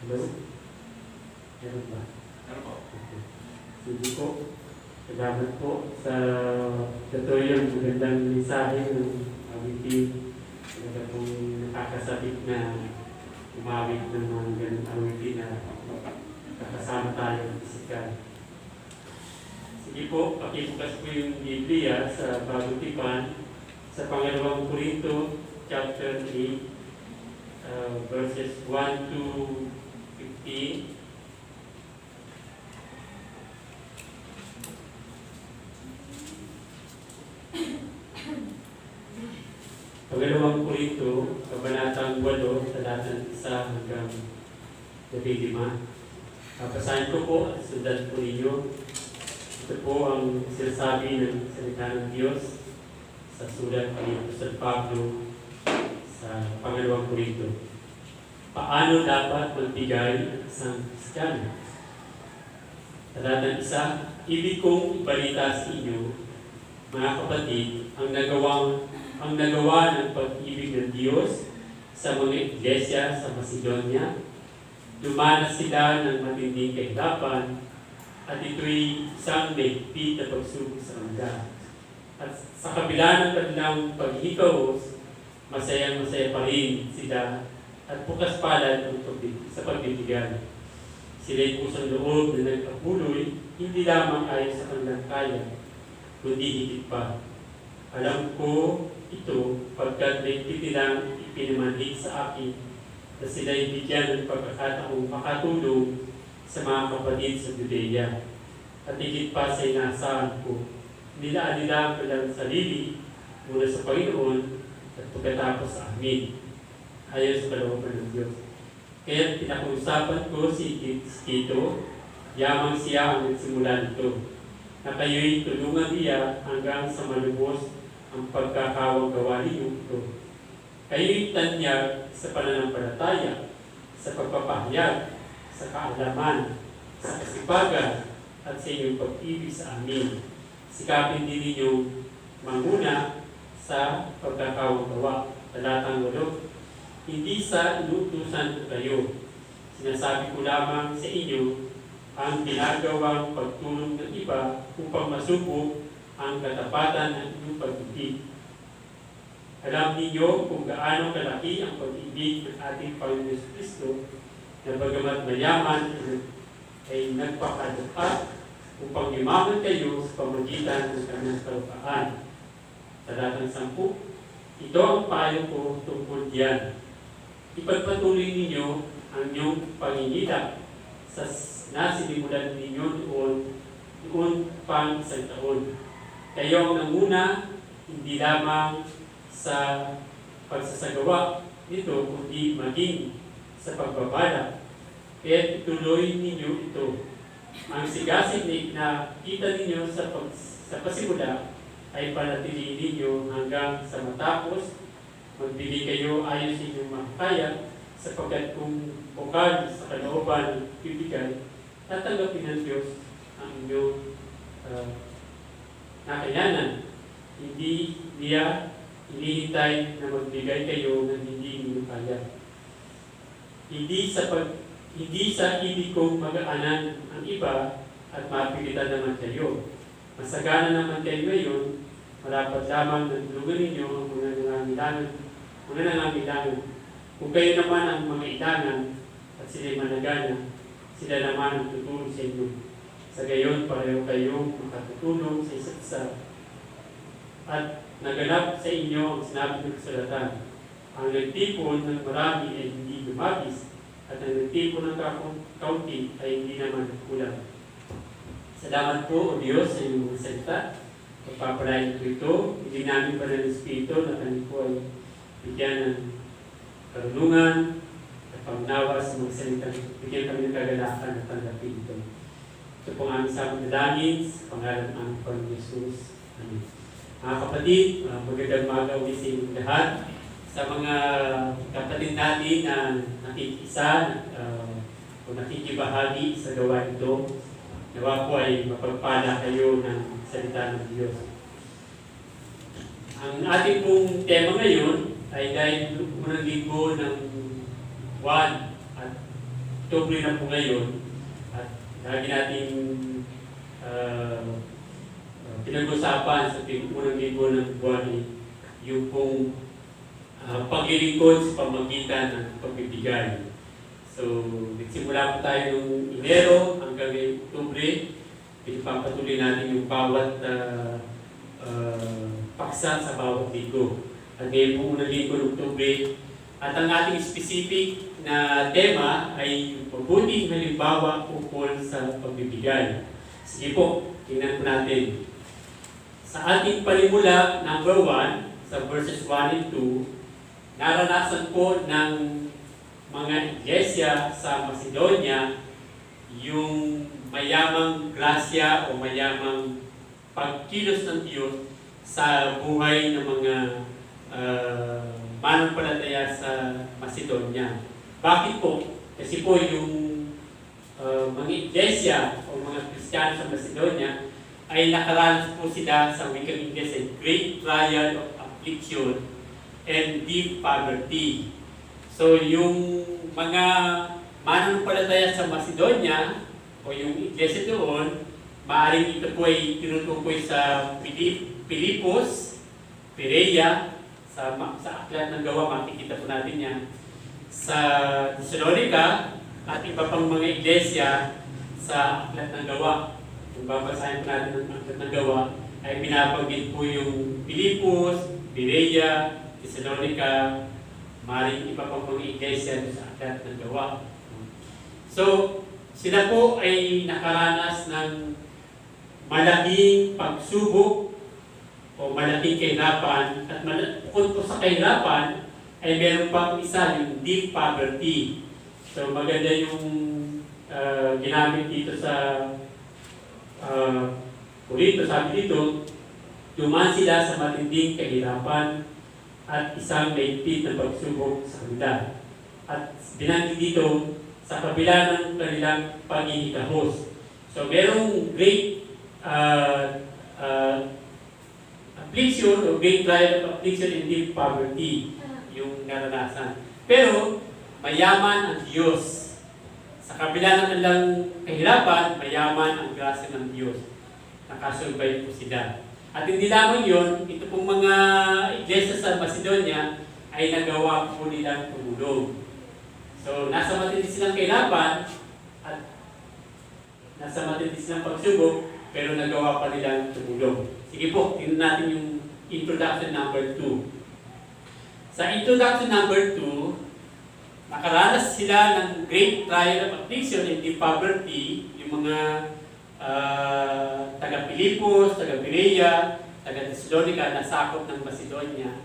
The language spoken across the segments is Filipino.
Hello? Meron ba? Ano po? Okay. Sige po. Salamat po sa tutorial. Magandang mensahe ng awitin. Talaga pong nakakasabik na umawit ng mga ganang awitin na kakasama tayo ng pisikal. Sige po, pakibukas po yung Biblia sa Bagong Tipan sa pangalawang Korinto, chapter 8, verses 1 to 15. Pangalawang Korinto, kabanatang 8, talatang 1 hanggang 15. Basahin ko po at sundan po ninyo. Ito po ang sinasabi ng salita ng Diyos sa sulat ni Apostol Pablo sa pangalawang Korinto. Paano dapat magbigay ang isang Kristiyano? Talatang 1, ibig kong ibalita sa inyo, mga kapatid, ang nagawa ng pag-ibig ng Diyos sa mga iglesia sa Macedonia. Dumanas sila ng matinding kahirapan at ito'y isang mahigpit na pagsubok sa kanila. At sa kabila ng kanilang paghihikaos, masayang-masaya pa rin sila at bukas palad sa pagbibigay. Sila'y pusang loob na nagkapuloy, hindi lamang ayon sa kanilang kaya, kundi higit pa. Alam ko ito pagkat may titilang ipinamanhid sa akin na sila'y bigyan ng pagkakataong makatulong sa mga kapatid sa Judea. At higit pa sa inaasahan ko, nilaan nila ang kanilang sarili muna sa Panginoon at pagkatapos sa amin, ayon sa kalooban ng Diyos. Kaya pinag-uusapan ko si Tito, yamang siya ang nagsimula nito, na kayo'y tulungan niya hanggang sa malubos ang pagkakawagawa ninyo ito. Kayo'y tanyag sa pananampalataya, sa pagpapahayag, sa kaalaman, sa kasipagan, at sa inyong pag-ibig sa amin. Sikapin din ninyo manguna sa pagkakawagawa. Talatang 8, hindi sa inutusan ko kayo. Sinasabi ko lamang sa inyo ang ginagawang pagtulong ng iba upang masubok ang katapatan ng inyong pag-ibig. Alam ninyo kung gaano kalaki ang pag-ibig ng ating Panginoon Kristo na bagamat mayaman ay nagpakadukha upang yumaman kayo sa pamagitan ng kanyang kalupaan. Talatang 10, ito ang payo ko tungkol diyan. Ipagpatuloy ninyo ang inyong pangingilak sa nasinimulan ninyo noon pang isang taon. Kayo ang nanguna, hindi lamang sa pagsasagawa nito, kundi maging sa pagbabalak. Kaya ituloy ninyo ito. Ang sigasig na nakita ninyo sa pasimula ay panatilihin ninyo hanggang sa matapos. Magbigay kayo ayon sa inyong makakaya, sapagkat kung bukal sa kalooban ng bibigay, tatanggapin ng Diyos ang inyong nakayanan. Hindi niya hinihintay na magbigay kayo ng hindi ninyo kaya. Hindi sa ibig kong mag-aanan ang iba at mapilitan naman kayo. Masagana naman kayo ngayon, malapat lamang na tulungan ninyo ang mga nangangailangan. Kung kayo naman ang mga ilangan at sila'y managana, sila naman ang tutulong sa inyo. Sa gayon, pareho kayong makatutulong sa isa't isa. At naganap sa inyo ang sinabi ng kasulatan. Ang nagtipon ng marami ay hindi lumabis, at ang nagtipon ng kaunti ay hindi naman kulang. Salamat po, O Diyos, sa inyong mga salita. Pagpapalain ko ito, hindi namin pa ng Espiritu na kami po ay bigyan ng karunungan at pangnawa sa mga salita. Bigyan kami ng kagalakan at tanggapin ito. Ito po ang aming samang dalangin sa pangalan ng aming Panginoon Jesus. Amen. Mga kapatid, magandang umaga ulit sa inyong lahat. Sa mga kapatid natin na nakikisa o nakikibahagi sa gawa ito, nawa po ay mapagpala kayo ng salita ng Diyos. Ang ating pong tema ngayon ay dahil unang linggo ng 1 at Oktubre na po ngayon at lagi natin pinag-usapan sa unang linggo ng buwan yung pong paglilingkod sa pamagitan ng pagbibigay. So, nagsimula po tayo noong Enero hanggang ngayong Oktubre. Pinapatuloy natin yung bawat paksa sa bawat linggo. At ngayon po unang linggo ng Oktubre. At ang ating specific na tema ay yung mabuting halimbawa ukol sa pagbibigay. Sige po, tingnan po natin. Sa ating panimula, number 1, sa verses 1 and 2, naranasan po ng mga iglesia sa Macedonia yung mayamang grasya o mayamang pagkilos ng Diyos sa buhay ng mga mananampalataya sa Macedonia. Bakit po? Kasi po yung mga iglesia o mga Kristiyano sa Macedonia ay nakaranas po sila sa wikang Ingles ay great trial of affliction and deep poverty. So yung mga mananampalataya sa Macedonia o yung iglesia doon, maaaring ito po ay tinutukoy sa Pilipos, Perea, sa Aklat ng Gawa, makikita po natin yan, sa Thessalonica, at iba pang mga iglesia sa Aklat ng Gawa. Kung babasahin po natin ang Aklat ng Gawa, ay binabanggit po yung Pilipos, Perea, Thessalonica, maaaring iba pang mga iglesia sa Aklat ng Gawa. So, sila po ay nakaranas ng malaking pagsubok o malaking kahirapan, at bukod po sa kahirapan ay meron pang isa, yung deep poverty. So maganda yung ginamit dito sa Corinto, sabi dito, dumaan sila sa matinding kahirapan at isang maigpit na pagsubok sa kanila. At binanggit dito sa kabila ng kanilang pangihikahos. So merong great affliction o great trial of affliction and deep poverty yung naranasan. Pero mayaman ang Diyos. Sa kabila ng kanilang kahirapan, mayaman ang grasya ng Diyos. Nakasurvive po sila. At hindi lamang yun, ito pong mga iglesia sa Macedonia ay nagawa po nilang tumulong. So, nasa matindi silang kahirapan at nasa matindi silang pagsubok, pero nagawa pa nilang tumulong. Sige po, tingnan natin yung introduction number 2. Sa introduction number 2, nakaranas sila ng great trial of affliction and deep poverty, yung mga taga-Pilipos, taga-Perea, taga-Thessalonica na sakop ng Macedonia.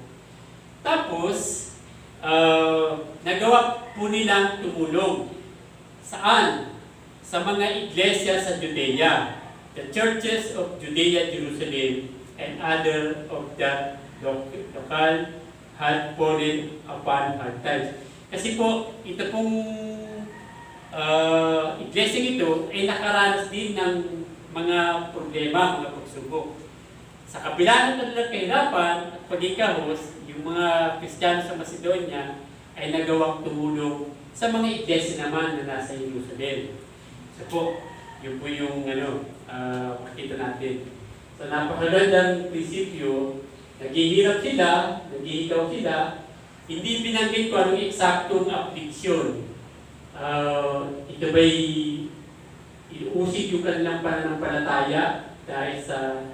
Tapos, nagawa po nilang tumulong. Saan? Sa mga iglesia sa Judea. The churches of Judea, Jerusalem, and other of that local had fallen upon hard times. Kasi po, ito pong iglesia ito ay nakaranas din ng mga problema, mga pagsubok. Sa kabila ng kanilang kahirapan at pagkikahos, yung mga Kristiyano sa Macedonia ay nagawang tumulong sa mga iglesia naman na nasa Jerusalem. So po, yun po yung makita natin. So napakagandang prinsipyo, naghihirap sila, naghihikaw sila, hindi binanggit ko anong eksaktong affliction. Ito ba'y iusig yung kanilang pananampalataya dahil sa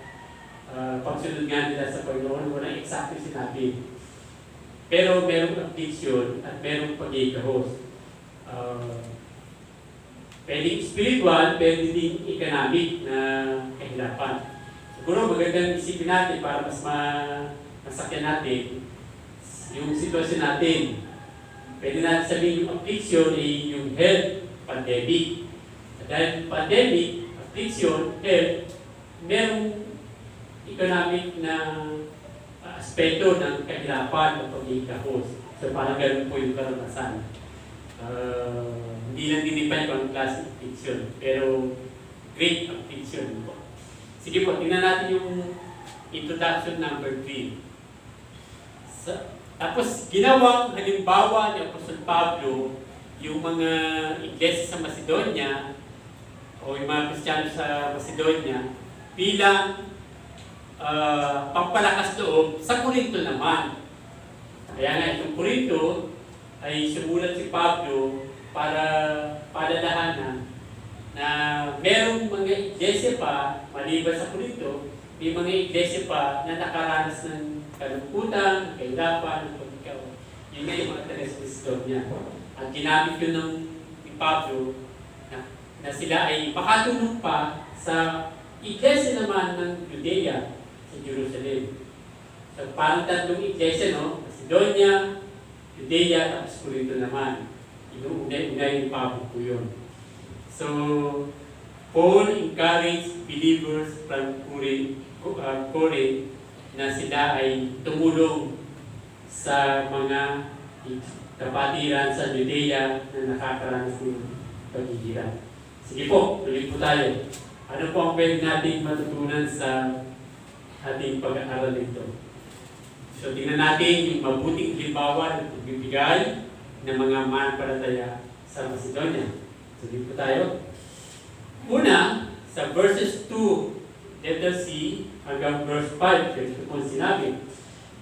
pagsunod nga nila sa Panginoon, walang eksakto sinabi. Pero merong affliction at merong pagkikahos. Pwedeng spiritual, pwede din economic na kahirapan. Siguro magandang isipin natin para mas masakyan natin yung sitwasyon natin. Pwede natin sabihin yung affliction ay yung health, pandemic. Dahil pandemic, affliction, health, merong economic na aspeto ng kahirapan o pagkikahos. So parang ganun po yung karanasan. Hindi lang dinipay kung ang klase affliction, pero great affliction po. Sige po, tingnan natin yung introduction number 3. Tapos ginawang halimbawa ni Apostol Pablo yung mga iglesia sa Macedonia o yung mga Kristiyano sa Macedonia bilang pampalakas loob sa Korinto naman. Kaya nga itong Korinto ay sumulat si Pablo para padalahanan na merong mga iglesia pa, maliban sa Korinto, may mga iglesia pa na nakaranas ng kalungkutan, kahirapan, ng pagkikaw. Yun nga yung mga taga-Macedonia. At ginamit yun ni Pablo na sila ay makatulong pa sa iglesia naman ng Judea sa Jerusalem. So parang tatlong iglesia, no? Macedonia, Judea, tapos Corinto naman. Inuunay ni Pablo po yun. So, Paul encouraged believers from Corinth na sila ay tumulong sa mga kapatiran sa Judea na nakakaranas ng paghihirap. Sige po, tuloy po tayo. Ano po ang pwede natin matutunan sa ating pag-aaral nito? So, tingnan natin yung mabuting halimbawa ng pagbibigay ng mga mananampalataya sa Macedonia. Sige po tayo. Una, sa verses 2, letter C, hanggang verse 5, ito po sinabi,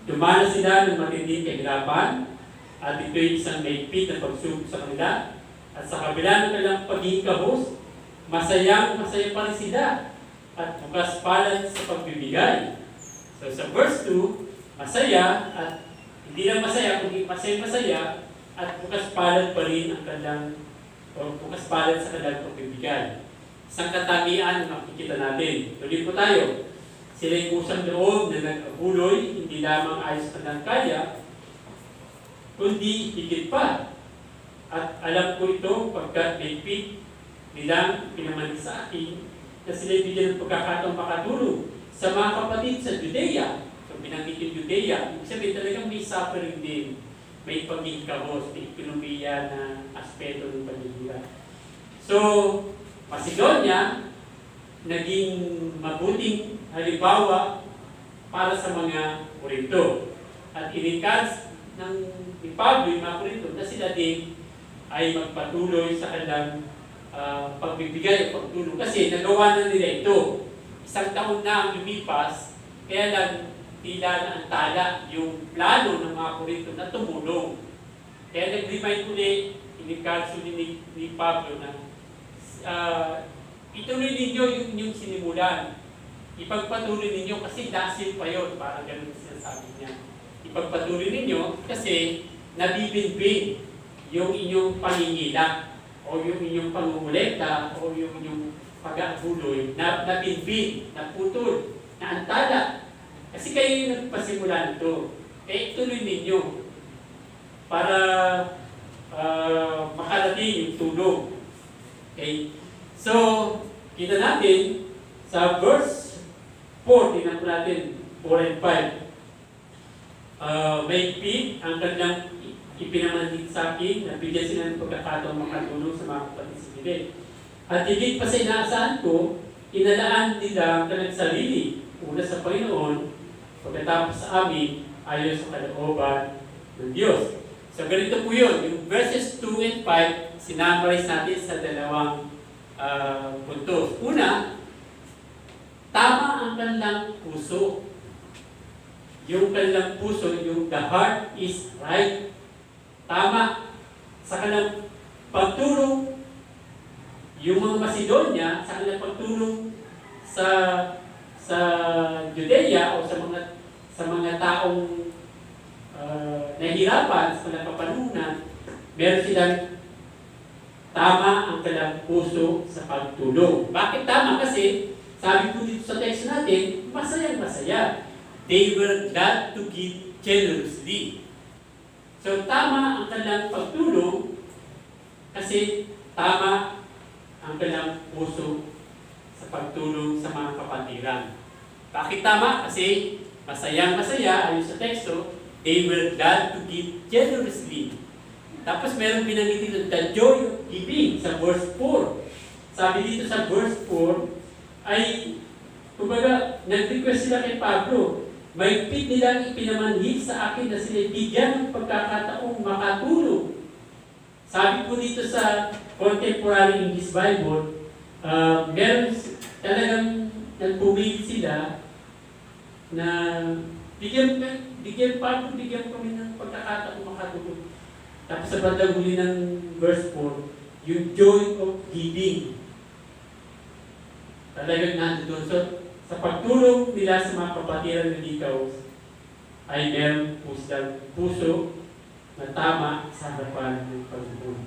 dumanas sila ng matinding kahirapan at ito'y isang maigpit na pagsubok sa kanila at sa kabila ng kanilang pagkikahos, masaya pa rin sila at bukas palad sa pagbibigay. So sa verse 2, masaya at hindi lang masaya, kundi masaya at bukas palad pa rin ang kanilang bukas palad sa kanilang pagbibigay. Isang katangian na makikita natin. Tuloy po tayo. Sila'y kusang loob na nag-abuloy, hindi lamang ayos sa kanilang kaya, kundi higit pa. At alam ko ito pagkat maigpit nilang pinamali sa akin na sila'y bigyan ng pagkakataong makatulong sa mga kapatid sa Judea. So binanggit yung Judea, ibig sabihin talagang may suffering din, may pagkikahos, may ekonomiya na aspeto ng paghihirap. So, Macedonia, naging mabuting halimbawa para sa mga Korinto. At inikas ng ni Pablo yung mga Korinto na sila din ay magpatuloy sa kanilang pagbibigay o pagtulong. Kasi nagawa na nila ito. Isang taon na ang lumipas, kaya lang tila na antala yung plano ng mga Korinto na tumulong. Kaya nag-remind ulit, inikalso ni Pablo na ituloy ninyo yung inyong sinimulan. Ipagpatuloy ninyo kasi dasil pa yun, parang ganun sinasabi niya. Ipagpatuloy ninyo kasi nabibinbin yung inyong pangingilak o yung inyong pangungulekta o yung inyong pag-aabuloy na nabinbin, naputol, na antala. Kasi kayo yung nagpasimula nito. Ituloy ninyo para makarating yung tulong. Okay? So, kita natin sa verse 4, tingnan po natin, 4 and 5. Maigpit ang kanilang ipinamanhid sa akin, nabigyan sila ng pagkakataong makatulong sa mga kapatid sa Pilipinas. At higit pa sa inaasahan ko, inalaan nila ang kanilang sarili, una sa Panginoon, pagkatapos sa amin, ayon sa kalooban ng Diyos. So, ganito po yun. Yung verses 2 and 5, sinamarize natin sa dalawang puntos. Una, tama ang kanilang puso. Yung kanilang puso, yung the heart is right. Tama sa kanilang pagtulong. Yung mga Macedonia, sa kanilang pagtulong sa Judea o sa mga taong nahihirapan sa mga kapanunan, meron silang tama ang kanilang puso sa pagtulong. Bakit tama? Kasi sabi po dito sa text natin, masaya. They were glad to give generously. So tama ang kanilang pagtulong kasi tama ang kanilang puso sa pagtulong sa mga kapatiran. Bakit tama? Kasi masaya ayon sa teksto, they were glad to give generously. Tapos meron binanggit dito, the joy of giving sa verse 4. Sabi dito sa verse 4, ay, kumbaga, nag-request sila kay Pablo, maigpit nilang ipinamanhid sa akin na sila bigyan ng pagkakataong makatulong Sabi po dito sa Contemporary English Bible, meron talagang nagpumilit sila na bigyan kami ng pagkakataon makatulog. Tapos sa bandang huli ng verse 4, yung joy of giving. Talagang nandoon. So, sa pagtulong nila sa mga kapatiran ng ikaw, ay meron po silang puso na tama sa harapan ng Panginoon.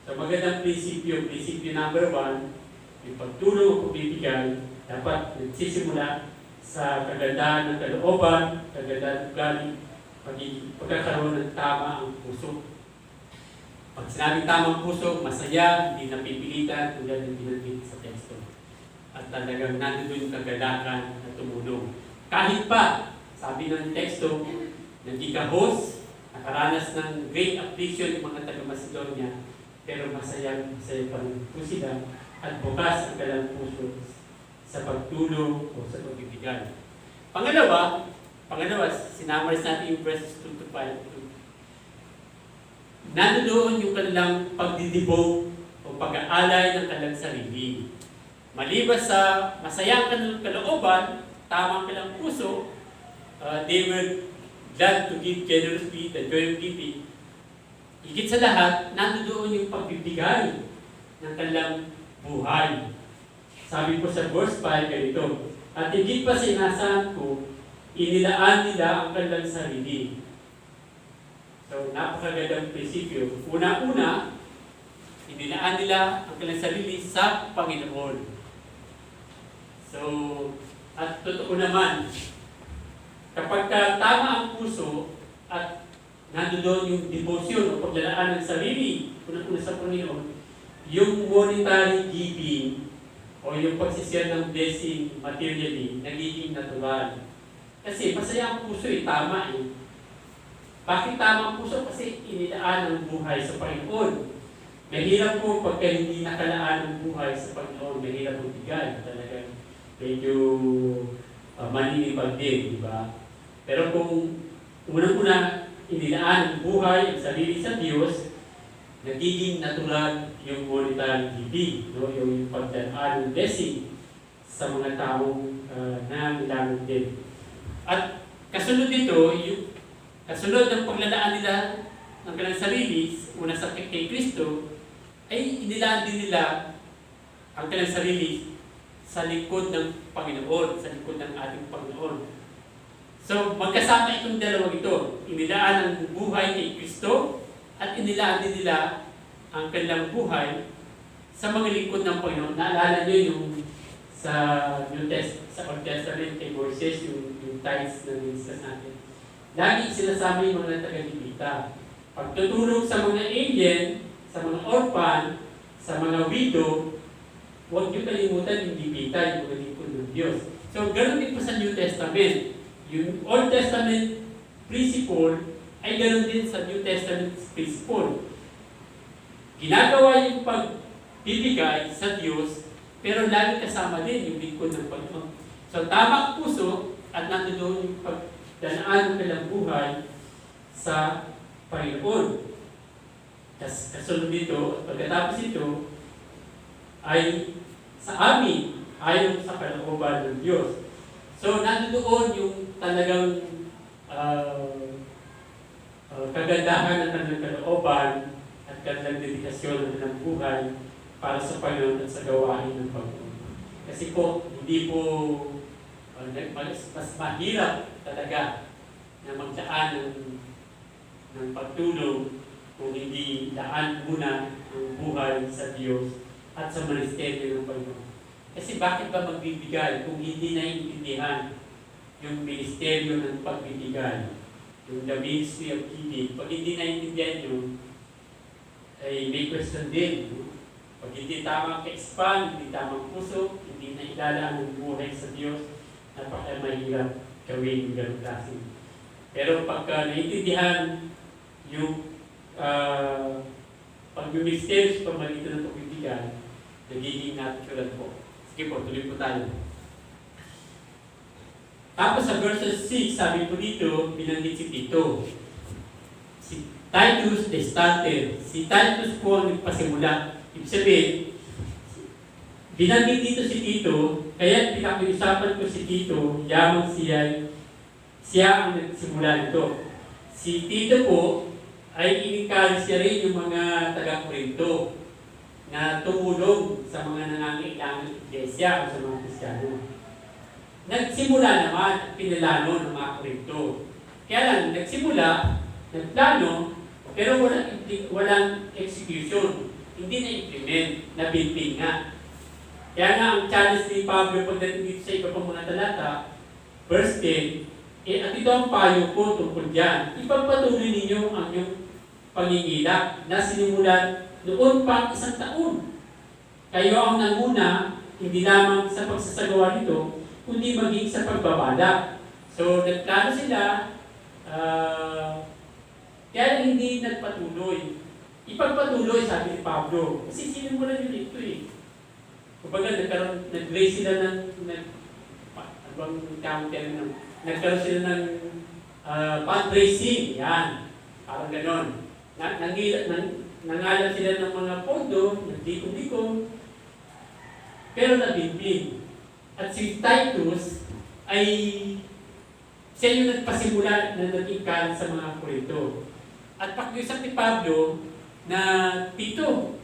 So, magandang prinsipyo number 1, yung pagtulong o pagbibigay, dapat nagsisimula sa kagandahan ng kalooban, kagandahan ng ugali, pagkakaroon ng tama ang puso. Pag sinabing tamang puso, masaya, hindi napipilitan, tulad ng binanggit sa teksto. At talagang nandun yung kagalakan na tumulong. Kahit pa, sabi ng teksto, nagkikahos, nakaranas ng great affliction yung mga taga-Macedonia, pero masaya pa rin po sila at bukas ang kanilang puso sa pagtulong o sa pagbibigay. Pangalawa, sinamaris natin yung verses 2 to 5. Nandoon yung kanilang pagdidibog o pag-aalay ng kanilang sarili. Maliban sa masayang kanilang kalooban, tamang kanilang puso, they were glad to give generously, the joy of giving. Higit sa lahat, nandoon yung pagbibigay ng kanilang buhay. Sabi po sa verse 5 ganito, at higit pa sinasahan ko, inilaan nila ang kanilang sarili. So, napakagandang prinsipyo. Una-una, inilaan nila ang kanilang sarili sa Panginoon. So, at totoo naman, kapag tama ang puso at nandoon yung devotion o paglalaan ng sarili, una-una sa Panginoon, yung monetary giving o yung pagsisiyar ng blessing materially, nagiging natural. Kasi masaya ang puso tama eh. Bakit tama ang puso? Kasi inilaan ang buhay sa Panginoon. Mahirap po pagka hindi nakalaan ang buhay sa Panginoon, mahirap ang bigay. Talagang medyo maninipag din, di ba? Pero kung unang-una inilaan ang buhay, ang sarili sa Diyos, nagiging natural yung monetary giving, no? Yung pagdalaan ng blessing sa mga taong nangangailangan din. At kasunod dito, kasunod ng paglalaan nila ng kanilang sarili, una sa kay Kristo, ay inilaan din nila ang kanilang sarili sa likod ng Panginoon, sa likod ng ating Panginoon. So, magkasama itong dalawang ito. Inilaan ang buhay kay Kristo at inilaan din nila ang kanilang buhay sa mga likod ng Panginoon. Naalala niyo yung sa Old Testament kay Moises, yung tithes na nilistas natin. Lagi sinasama yung mga taga-Levita. Pagtutulong sa mga alien, sa mga orphan, sa mga widow, huwag niyo kalimutan yung Levita, yung mga lingkod ng Diyos. So, ganoon din po sa New Testament. Yung Old Testament principle ay ganoon din sa New Testament principle. Ginagawa yung pagbibigay sa Diyos, pero lagi kasama din yung lingkod ng Panginoon. So, tamang puso at nandoon yung pagdanaan ng kanilang buhay sa Panginoon. Kasunod dito, pagkatapos ito, ay sa amin, ayon sa kalooban ng Diyos. So, nandoon yung talagang kagandahan ng kanilang kalooban at kanilang dedikasyon ng kanilang buhay para sa Panginoon at sa gawain ng Panginoon. Kasi po, hindi po mas mahirap talaga na magdaan ng pagtulong kung hindi daan muna ang buhay sa Diyos at sa ministeryo ng Panginoon. Kasi bakit ba magbibigay kung hindi naiintindihan yung ministeryo ng pagbibigay, yung the ministry of giving? Pag hindi naiintindihan yun, ay may question din. No? Pag hindi tamang ka-expand, hindi tamang puso, hindi na ilalaan ang buhay sa Diyos, napaka-mahirap gawin yung ganong klase. Pero pagka naiintindihan yung pag-ministeryo sa pamalitan ng pagbibigay, nagiging natural po. Sige po, tuloy po tayo. Tapos sa verses 6, sabi po dito, binanggit si Tito. Titus the starter. Si Titus po ang nagpasimula. Ibig sabihin, binanggit dito si Tito, kaya pinakiusapan ko si Tito, yamang siya ang nagsimula nito. Si Tito po ay in-encourage niya rin yung mga taga-Corinto na tumulong sa mga nangangailangan iglesia o sa mga Kristiyano. Nagsimula naman at pinalano ng mga Corinto. Kaya lang, nagsimula, nagplano, pero walang execution. Hindi na-implement, nabinting nga. Kaya nga ang challenge ni Pablo pagdating dito sa iba pang mga talata, verse 10, at ito ang payo ko tungkol dyan. Ipagpatuloy ninyo ang inyong pangingilak na sinimulan noon pa 1 taon. Kayo ang nanguna, hindi lamang sa pagsasagawa nito, kundi maging sa pagbabalak. So, nagplano sila, kaya hindi nagpatuloy. Ipagpatuloy, sabi ni Pablo. Kasi sinimulan yun ito eh. Kumbaga, nag-raise sila nagkaroon sila ng fundraising. Yan. Parang ganon. Nangalan sila ng mga pondo, nagdikong-dikong, pero nabimbing. At si Titus ay siya yung nagpasimula na nag-ingkan sa mga Corinto. At pakiusap ni Pablo na, Tito,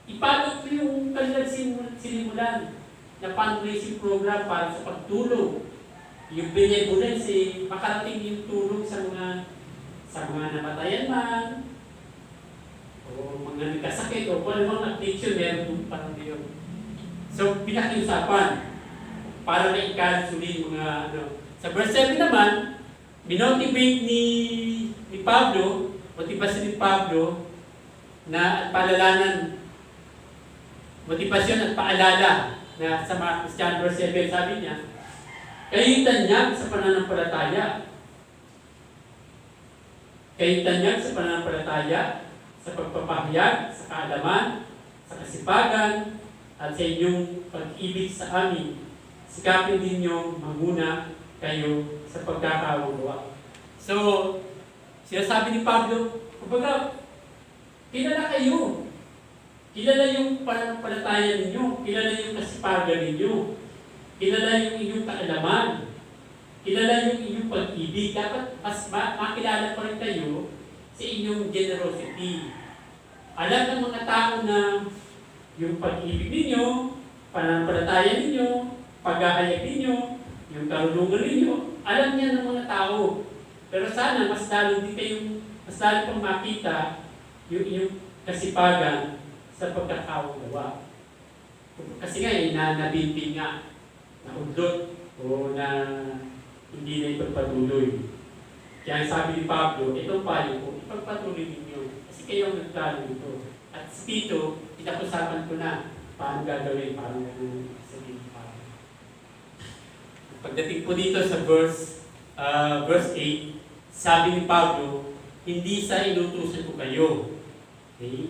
ipalot mo yung kanilang sinimulan na fundraising program para sa pagtulong. Yung benevolence, makarating yung tulong sa mga namatayan man, o mga nagkasakit, o kung anong affliction, meron yung parang yun. So, pinakiusapan para na-encourage ulit mga Sa verse 7 naman, binotivate ni Pablo, motivasyon ni Pablo, na palalanan, motivasyon at paalala na sa mga Christian verse 7, sabi niya, kayo'y tanyag sa pananampalataya. Kayo'y tanyag sa pananampalataya, sa pagpapahayag, sa kaalaman, sa kasipagan, at sa inyong pag-ibig sa amin. Sikapin din niyong manguna kayo sa pagkakaunawa. So, sinasabi ni Pablo, kumbaga, kilala kayo. Kilala yung pananampalataya ninyo. Kilala yung kasipagan ninyo. Kilala yung inyong kaalaman. Kilala yung inyong pag-ibig. Dapat mas makilala pa rin kayo sa inyong generosity. Alam ng mga tao na yung pag-ibig ninyo, pananampalataya ninyo, paghahayag ninyo, yung karunungan ninyo, alam niya ng mga tao. Pero sana mas lalo pang makita yung inyong kasipagan sa pagkakaunawa. Kasi nga, nabimbing nga, naudlot, o na hindi na ipagpatuloy. Kaya sabi ni Pablo, itong payo ko, ipagpatuloy ninyo. Kasi kayo ang nagplano nito. At si Tito, pinakusapan ko na paano gagawin, paano sabihin ni Pablo. Pagdating po dito sa verse 8, sabi ni Pablo, hindi sa inutusan ko kayo. Okay?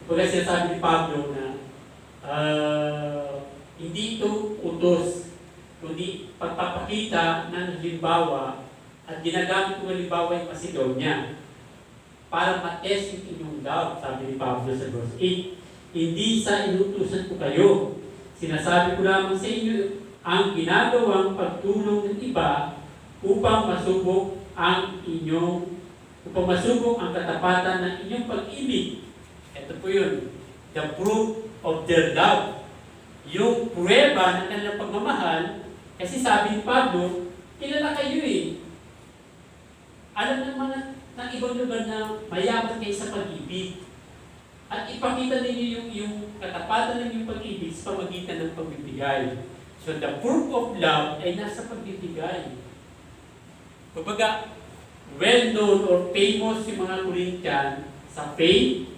Kaya sinasabi ni Pablo na hindi ito utos, kundi pagpapakita ng halimbawa at ginagamit kong halimbawa yung Macedonia para ma-test yung inyong doubt, sabi ni Pablo sa verse 8. Hindi sa inutusan ko kayo, sinasabi ko lamang sa inyo ang ginagawang pagtulong ng iba upang masubok ang katapatan ng inyong pag-ibig. Ito po yun, the proof of their love. Yung pruweba ng kanilang pagmamahal, kasi sabi ni Pablo, kilala kayo eh. Alam ng mga ng ibang lugar na mayaman kayo sa pag-ibig. At ipakita ninyo yung katapatan ng inyong pag-ibig sa pamagitan ng pagbibigay. So the proof of love ay nasa pagbibigay. Kumbaga, well-known or famous yung mga Corinthian sa faith,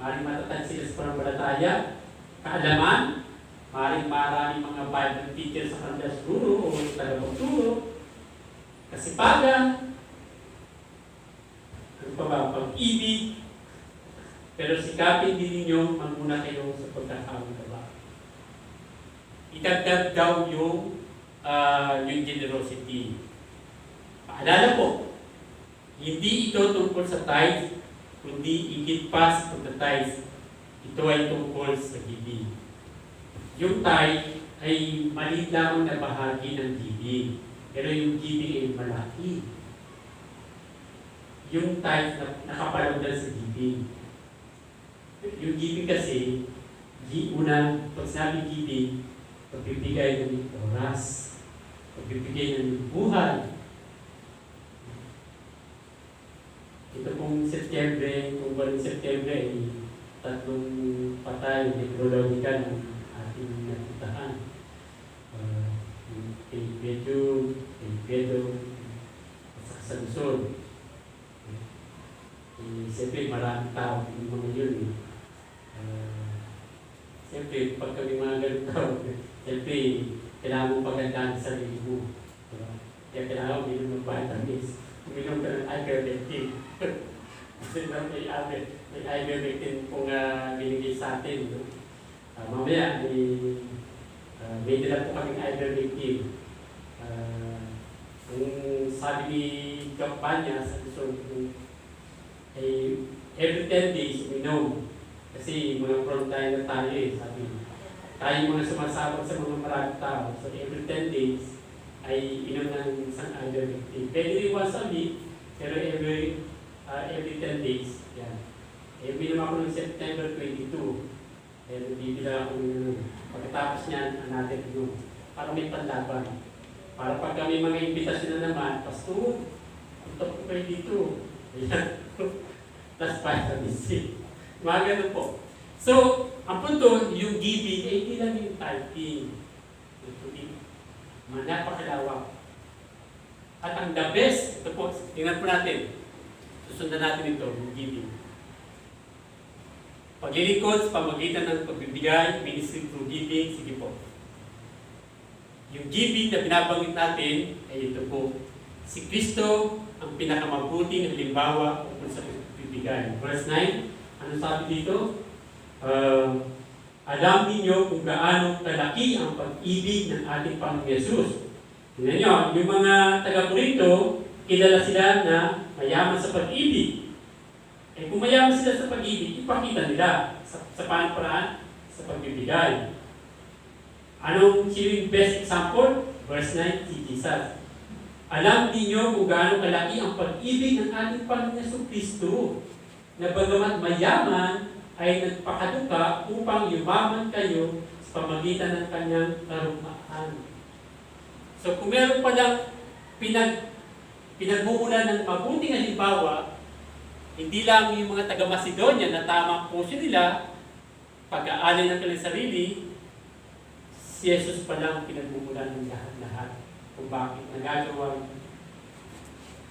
maaaring matatag sila sa pananampalataya, kaalaman, maaaring maraming mga Bible teachers sa kanila siguro o tagapagturo, kasipagan, ano pa ba, pag-ibig, pero sikapin din ninyo manguna kayo sa pagkakaunawa. Itagdag daw yung generosity. Paalala po, Hindi ito tungkol sa tithes, kundi higit pa sa pagka-tithes. Ito ay tungkol sa giving. Yung tithe ay maliit lamang na bahagi ng giving. Pero yung giving ay malaki. Yung tithe na nakapalagdan sa giving. Yung giving kasi, una, pag sinabi giving, pagbibigay ng oras, pagbibigay ng buhay. Ito pong September, kung buwan September ay tatlong patay, necrological ang ating napuntahan. Kay Pedro, at sa Luzon. Siyempre, maraming tao yung mga yun. Siyempre, pag kami mga ganun tao, siyempre, kailangan mong pagandaan sa sarili mo. Kaya kailangan mo yung vitamins. Uminom ka ng ivermectin. Kasi may ivermectin kung binigay sa atin. No? Mamaya, may dala po kaming ivermectin. Kung sabi ni Doc Banya sa Luzon, every 10 days uminom. Kasi mga prone tayo na tayo sabi. Tayo mga sumasabot sa mga maraming tao. So every 10 days, ay inom ng isang ivermectin. Pwede rin once a week, pero every 10 days. Yan. Binom ako noong September 22. Pero bibila ako ng pagkatapos niyan, natin inom. Para may panlaban. Para pag kami mga imbitasyon na naman, Pastor, punta ko kayo dito. Ayan. Plus vitamin C. Mga ganun po. So, ang punto, yung giving, ay hindi lang yung tithing. Napakalawak. At ang the best, ito po, tingnan po natin. Susundan natin ito, yung giving. Paglilingkod sa pamagitan ng pagbibigay, ministry through giving, sige po. Yung giving na binabanggit natin, ay ito po. Si Kristo ang pinakamabuting halimbawa kung sa pagbibigay. Verse 9, ano sabi dito? Alam ninyo kung gaano kalaki ang pag-ibig ng ating Panginoon Yesus. Tingnan nyo, yung mga taga-Corinto, kilala sila na mayaman sa pag-ibig. Kung mayaman sila sa pag-ibig, ipakita nila sa paraan sa pagbibigay. Anong sino yung best example? Verse 9, si Jesus. Alam ninyo kung gaano kalaki ang pag-ibig ng ating Panginoon Yesus Kristo, na bagamat mayaman, ay nagpakaduka upang yumaman kayo sa pamagitan ng kanyang karunungan. So kung meron palang pinagmumulan ng mabuting halimbawa, hindi lang yung mga taga-Macedonia na tamang puso nila, pag-aalay ng kanilang sarili, si Jesus palang pinagmumulan ng lahat-lahat kung bakit nagagawa.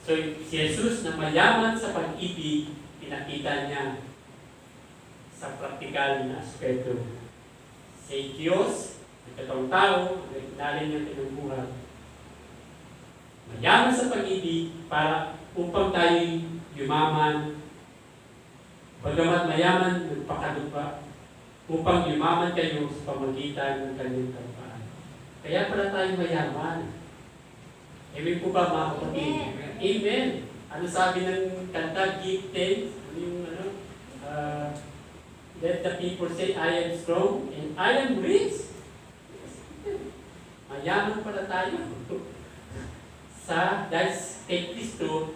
So si Jesus na mayaman sa pag-ibig, pinakita niya sa praktikal na aspeto. Si Diyos, nagkataong tao, nagkinalin niya ng buhay. Mayaman sa pag-ibig para upang tayo yumaman. Bagamat mayaman, nagpakadupa upang yumaman kayo sa pamagitan ng kanyang kapaan. Kaya pala tayo mayaman. Amen po ba mga kapatid? Amen. Ano sabi ng kanta? Give thanks. Ano yung let the people say, I am strong and I am rich. Mayaman pala tayo. Dahil kay Kristo,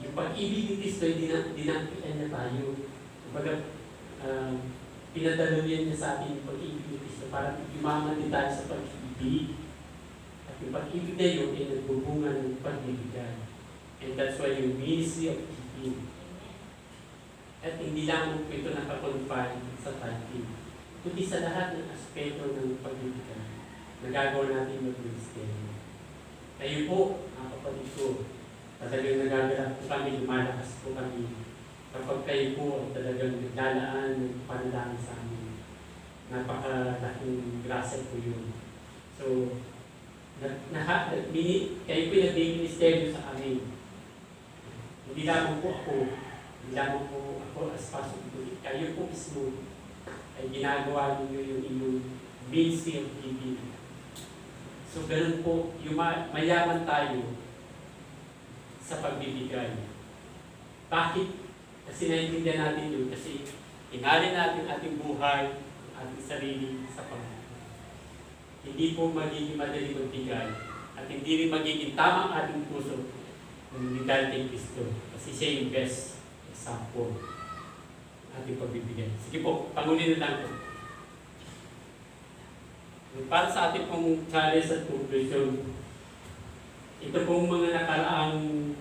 yung pag-ibig ni Kristo ay dinampitan niya tayo. Kumbaga, pinadaluyan niya sa atin yung pag-ibig ni Kristo para yumaman din tayo sa pag-ibig. At yung pag-ibig na yun ay nagbubunga ng pagbibigay. And that's why yung ministry of giving. At hindi lang ito nakakonfine sa tithing, kundi sa lahat ng aspeto ng pagbibigay na gagawa natin mag-ministry. Kayo po, mga kapatid ko, talagang nagagalak po kami, lumalakas po kami kapag kayo po talagang naglalaan ng panalangin sa amin. Napakalaking grasya po yun. So, kayo po nag-ministry sa amin. Hindi lamang po ako, as possible. Kayo po mismo ay ginagawa ninyo yung inyong ministry of giving. So, ganun po, yung mayaman tayo, sa pagbibigay. Bakit? Kasi naiintindihan natin yun. Kasi inalin natin ating buhay, ating sarili sa Panginoon. Hindi po magiging madali magbigay at hindi rin magiging tamang ating puso kung hindi dahil kay Kristo. Kasi siya yung best example ating pagbibigay. Sige po, pangunin na lang po. Para sa ating pong challenge at conclusion, ito pong mga nakaraang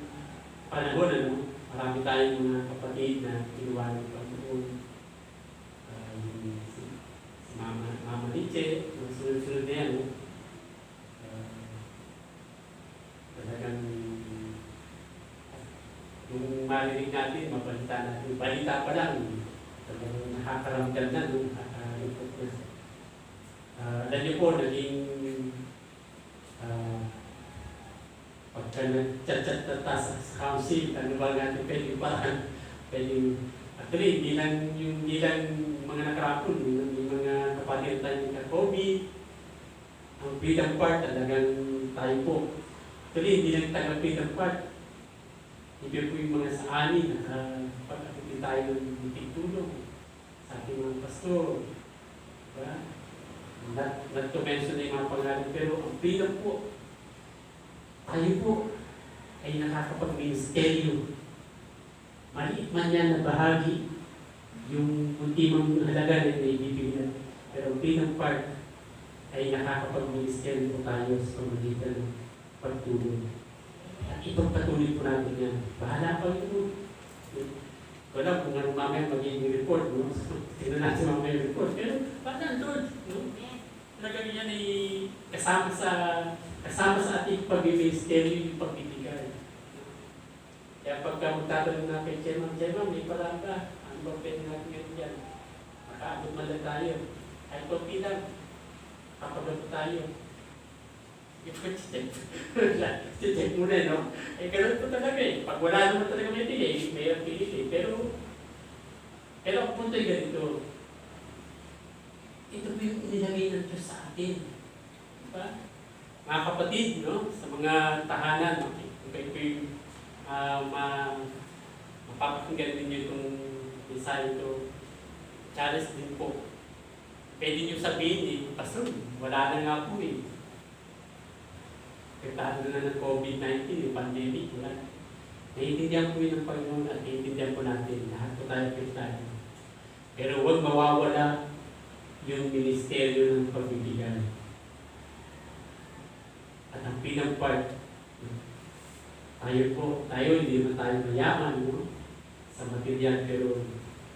panahon, ano, marami tayong mga kapatid na kinuha ng Panginoon. Si Mama Nietzsche, mga sunod-sunod na yan. Talagang yung marinig natin, mabalita natin. Balita pa lang, talagang nakakaramdam na, nakalipot na. Alam niyo po, naging pagka nag-chat-chat sa council, ano ba natin pwede parang actually, hindi lang mga nakarapon, yung mga kapatid tayo ng COVID, ang freedom part talagang tayo po. Actually, hindi lang tayo freedom part. Hindi po yung mga sa amin, pag-akit tayo ng biting tulong sa ating mga pastor. Diba? Not to mention na yung mga pangalan, pero ang freedom po, tayo po ay nakakapag-ministeryo. Maliit man yan na bahagi, yung ultimang halaga na ibibigay. Pero ang freedom part ay nakakapag-ministeryo po tayo sa pamagitan ng pagtulong. At ipagpatuloy po natin yan. Bahala pa ito. Wala kung ano mamaya magiging report, no? Tingnan natin mamaya yung report. Pero parang doon, no? Talagang yan ay kasama sa ating pag-ministeryo yung pagbibigay. Kaya pagka magtatanong na kay Chairman, may parang ka, ano ba pwede natin ngayon dyan? Makaabot man lang tayo. Ay, konti lang. Kapagod tayo. Check muna, no? Eh, ganun po talaga eh. Pag wala naman talaga may pili, may pili. Pero ang punto ay ganito. Ito po yung inilagay ng Diyos sa atin. Diba? Mga kapatid, no? Sa mga tahanan, okay? Kung kayo po yung mapapakinggan ninyo itong mensahe ito, challenge din po. Pwede nyo sabihin eh, Pastor, wala na nga po eh. Kaya na ng COVID-19, yung pandemic, wala. Naiintindihan po yun ng Panginoon at naiintindihan po natin. Lahat po tayo Kristiyano. Pero huwag mawawala yung ministeryo ng pagbibigay. At ang pinang part, tayo hindi naman tayo mayaman, no? Sa material, pero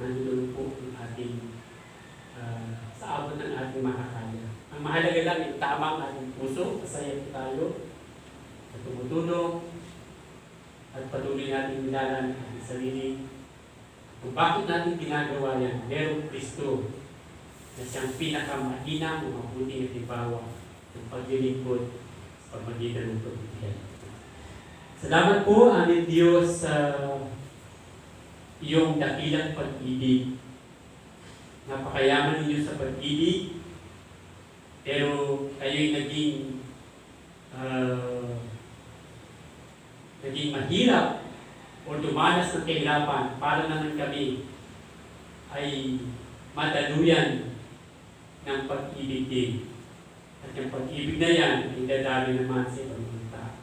nandun po ang ating sa abot ng ating makakaya. Ang mahalaga lang, yung tama ang ating puso, masaya po tayo, at tumutulong, at patuloy natin nilalan ang ating sarili. Kung bakit natin ginagawa yan, merong Kristo na siyang pinakamahinang o mabuting halimbawa ng paglilingkod sa pamagitan ng pagbibigay. Salamat po, aming Diyos, sa iyong dakilang pag-ibig. Napakayaman ninyo sa pag-ibig, pero kayo'y naging mahirap o dumanas ng kahirapan para naman kami ay madaluyan ng pag-ibig din. At yung pag-ibig na yan ay dadali naman sa ibang mga tao.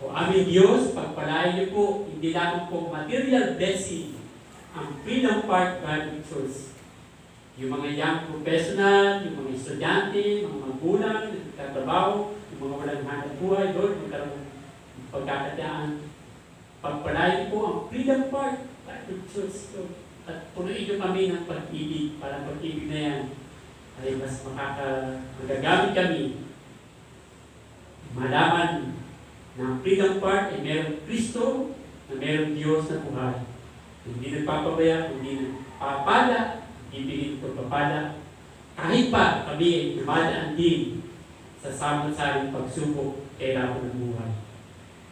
O aming Diyos, pagpalain niyo po, hindi lamang po material blessing ang freedom part Bible Church. Yung mga young professional, yung mga estudyante, mga magulang, nagtatrabaho, yung mga walang hanap buhay, doon, magkaroon ng pagkakataan. Pagpalain po ang freedom part Bible Church. At punuin niyo kami ng pag-ibig, para pag-ibig na yan ay mas magagamit kami. Malaman na ang freedom part ay merong Kristo, na merong Diyos na buhay. Hindi nagpapabaya, hindi nagpapala, ibigin ko papala. Kahit pa kami ay dumadaan din sa samot-saring pagsubok kailangan ng buhay.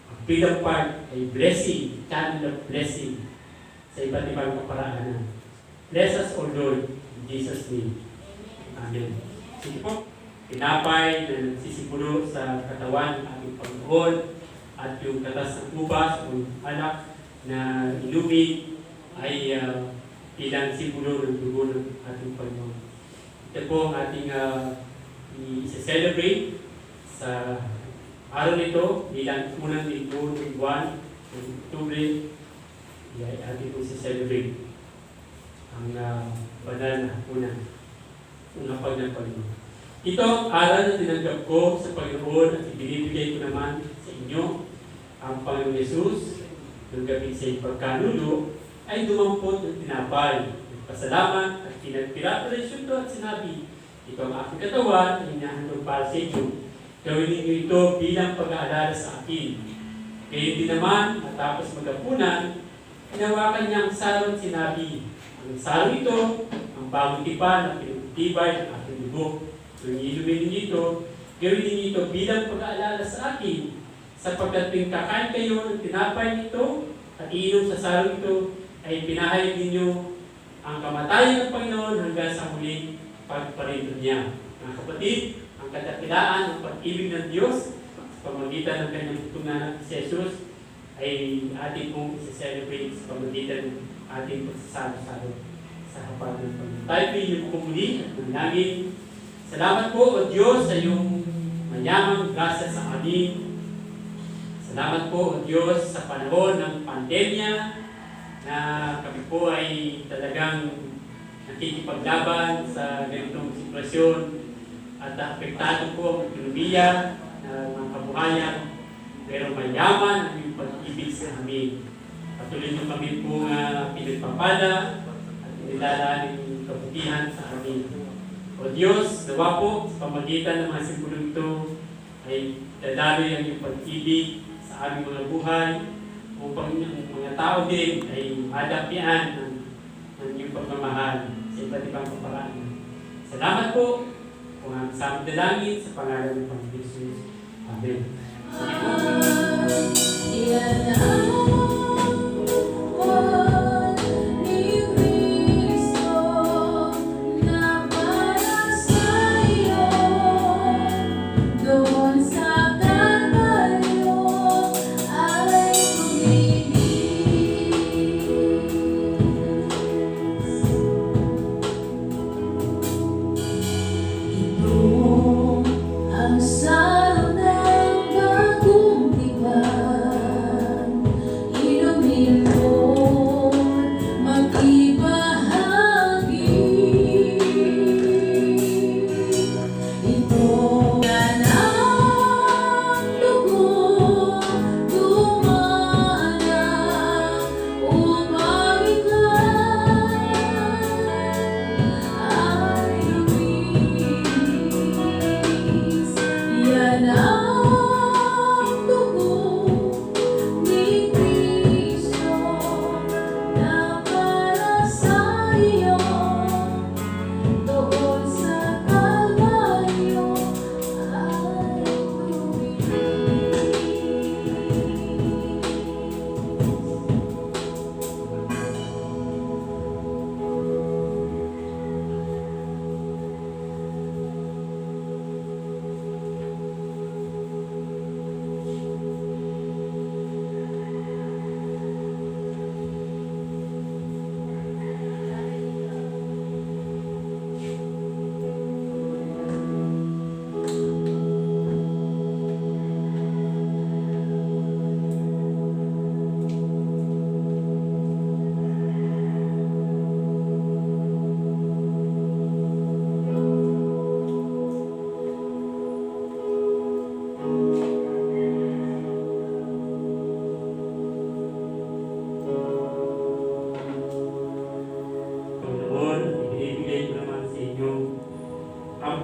Ang freedom part ay blessing, channel of blessing sa iba't ibang kaparaanan. Bless us, O Lord, in Jesus' name. Amen. Sige po, pinapay na nagsisipulo sa katawan ng ating Panginoon at yung katas ng ubas o alak na inumin ay ilang simbolo ng dugo ng ating Panginoon. Ito po ang ating i-celebrate sa araw nito bilang unang linggo ng buwan ng Oktubre. Ay ating po i-celebrate ang banal na unang pag ng Panginoon. Ito ang aral na tinanggap ko sa Panginoon at ibinibigay ko naman sa inyo. Ang Panginoon Yesus, nung gabi sa ipagkanulo, ay dumampot ng tinapay, nagpasalamat at pinagpira sa ito at sinabi, ito ang aking katawan na hinahandog para sa inyo. Gawin ninyo ito bilang pag-aalala sa akin. Kaya din naman, matapos maghapunan, hinawakan niya ang sarong sinabi, ang sarong ito, ang bagong tipan na pinagtibay ng aking dugo. Kung ilumin ninyo ito, gawin ninyo ito bilang pag-aalala sa akin, sapagkat tuwing kakain kayo ng tinapay nito at iinom sa sarong ito, ay pinahayag ninyo ang kamatayan ng Panginoon hanggang sa huling pagparito niya. Mga kapatid, ang kadakilaan ng pag-ibig ng Diyos sa pamagitan ng kanyang putunan si Jesus ay ating pong i-celebrate sa pamagitan ng ating pagsasalo-salo sa hapag ng Panginoon. Tayo po yung kumuli at manalangin. Salamat po o Diyos sa iyong mayamang grasya sa amin. Salamat po o Diyos sa panahon ng pandemya na kami po ay talagang nakikipaglaban sa ganitong sitwasyon at apektado po ang ekonomiya ng mga kabuhayan, pero mayaman ang iyong pag-ibig sa amin. Patuloy niyo kami po pinagpapala at inilalaan ng kabutihan sa amin. O Diyos, nawa po sa pamagitan ng mga simbolong ito ay dadaloy ang iyong pag-ibig sa aming mga buhay upang ang mga tao din ay madapian ng iyong pagmamahal sa iba't ibang kaparaan. Salamat po kung ang samang dalangin sa pangalan ng Panginoon Jesus. Amen.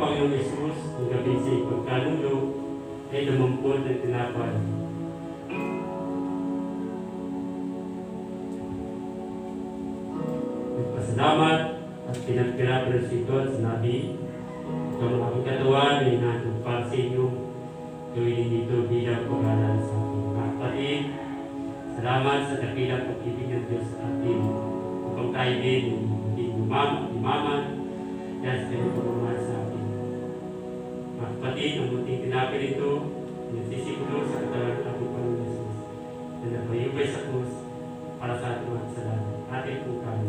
Panginoong Yesus, ang gabi sa ipagkanulo, ay lumampot ng tinapay. Nagpasalamat at pinagpira pero sa ito at sinabi, ito ang aking katawan na hinahandog para sa inyo, gawin dito bilang pag-aalala sa akin. Mga kapatid, salamat sa dakilang pag-ibig ng Diyos sa atin, upang tayo din hindi umaman dahil sa kanyang pagmamahal sa atin. Mga kapatid, ang munting tinapay nito, nagsisigulo sa katawan ng Panginoon Jesus na nabayubay sa krus para sa ating mga kasalanan. Ating po kami.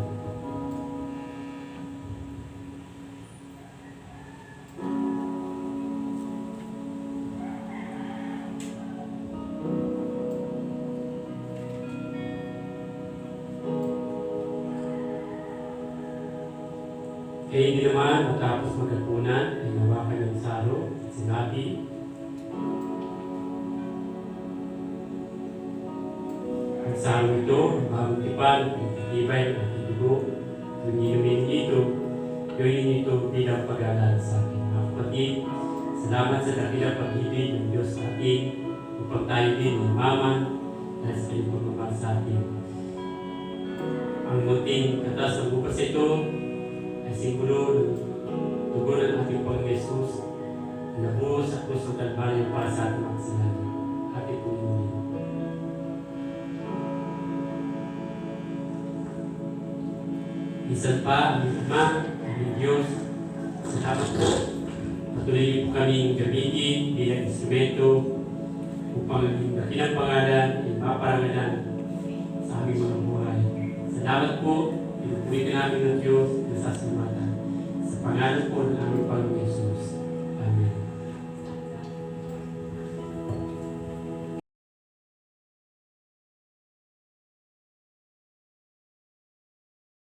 Kaya hindi naman matapos magkapunan ay nawakan ng saro at sinabi, ang saro ito, ang bagong tipan, ang titibay, ang dugo, kung inumin ito, gawin ito bilang pag-aalala sa akin. Mga kapatid, salamat sa dakilang pag-ibig ng Diyos sa atin upang tayo din umaman dahil sa kanyang pagmamahal sa atin. Ang munting katas ng bukas ito ay simbolo ng dugo ng ating Panginoon Jesus na nabuo sa krus ng Kalbaryo para sa ating mga kasalanan. Ating Panginoon. Minsan pa ang Ama, ang Diyos, salamat po. Patuloy po kaming gamitin bilang instrumento upang ang dakilang pangalan ay maparangalan sa aming mga buhay. Salamat po. Pinupuri ka namin ng Diyos na sasalamatan. Sa pangalan po ng aming Panginoon Jesus.